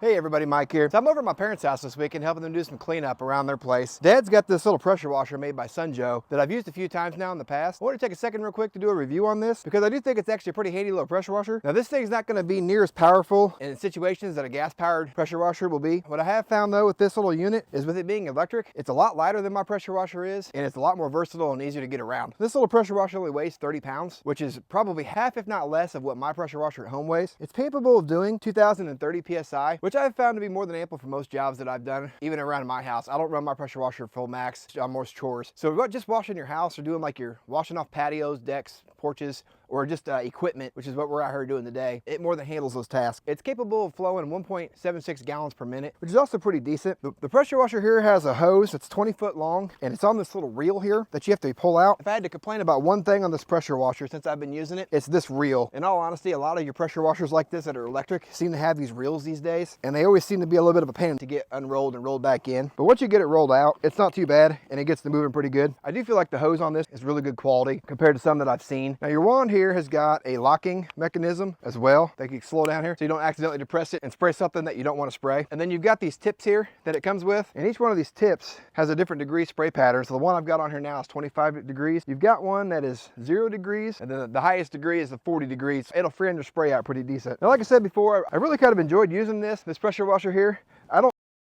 Hey everybody, Mike here. So I'm over at my parents' house this weekend helping them do some cleanup around their place. Dad's got this little pressure washer made by sunjoe that I've used a few times now in the past. I want to take a second real quick to do a review on this because I do think it's actually a pretty handy little pressure washer. Now this thing's not going to be near as powerful in situations that a gas-powered pressure washer will be. What I have found though with this little unit is with it being electric, it's a lot lighter than my pressure washer is, and it's a lot more versatile and easier to get around. This little pressure washer only weighs 30 pounds, which is probably half if not less of what my pressure washer at home weighs. It's capable of doing 2,030 PSI, which I've found to be more than ample for most jobs that I've done, even around my house. I don't run my pressure washer full max on most chores. So just washing your house or doing like you're washing off patios, decks, porches, or just equipment, which is what we're out here doing today, it more than handles those tasks. It's capable of flowing 1.76 gallons per minute, which is also pretty decent. The pressure washer here has a hose that's 20 foot long, and it's on this little reel here that you have to pull out. If I had to complain about one thing on this pressure washer since I've been using it, it's this reel. In all honesty, a lot of your pressure washers like this that are electric seem to have these reels these days, and they always seem to be a little bit of a pain to get unrolled and rolled back in. But once you get it rolled out, it's not too bad, and it gets to moving pretty good. I do feel like the hose on this is really good quality compared to some that I've seen. Now your wand here has got a locking mechanism as well. They can slow down here so you don't accidentally depress it and spray something that you don't want to spray. And then you've got these tips here that it comes with, and each one of these tips has a different degree spray pattern. So the one I've got on here now is 25 degrees. You've got one that is 0 degrees, and then the highest degree is the 40 degrees. It'll free your spray out pretty decent. Now, like I said before, I really kind of enjoyed using this pressure washer here. I don't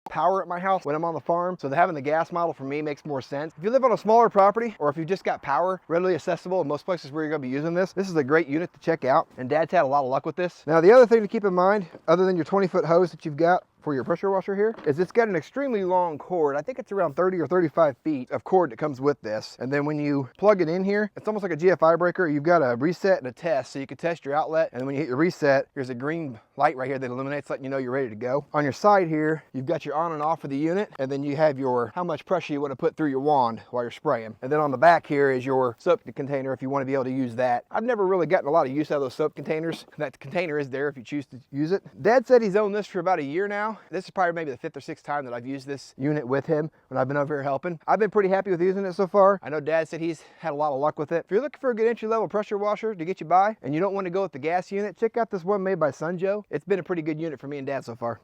power at my house when I'm on the farm, so having the gas model for me makes more sense. If you live on a smaller property, or if you've just got power readily accessible in most places where you're going to be using this is a great unit to check out, and Dad's had a lot of luck with this. Now the other thing to keep in mind, other than your 20-foot hose that you've got for your pressure washer here, is it's got an extremely long cord. I think it's around 30 or 35 feet of cord that comes with this. And then when you plug it in here, it's almost like a GFI breaker. You've got a reset and a test, so you can test your outlet. And then when you hit your reset, there's a green light right here that illuminates, letting you know you're ready to go. On your side here, you've got your on and off for the unit, and then you have your how much pressure you want to put through your wand while you're spraying. And then on the back here is your soap container if you want to be able to use that. I've never really gotten a lot of use out of those soap containers. That container is there if you choose to use it. Dad said he's owned this for about a year now. This is probably maybe the 5th or 6th time that I've used this unit with him when I've been over here helping. I've been pretty happy with using it so far. I know Dad said he's had a lot of luck with it. If you're looking for a good entry-level pressure washer to get you by and you don't want to go with the gas unit, check out this one made by sunjoe. It's been a pretty good unit for me and Dad so far.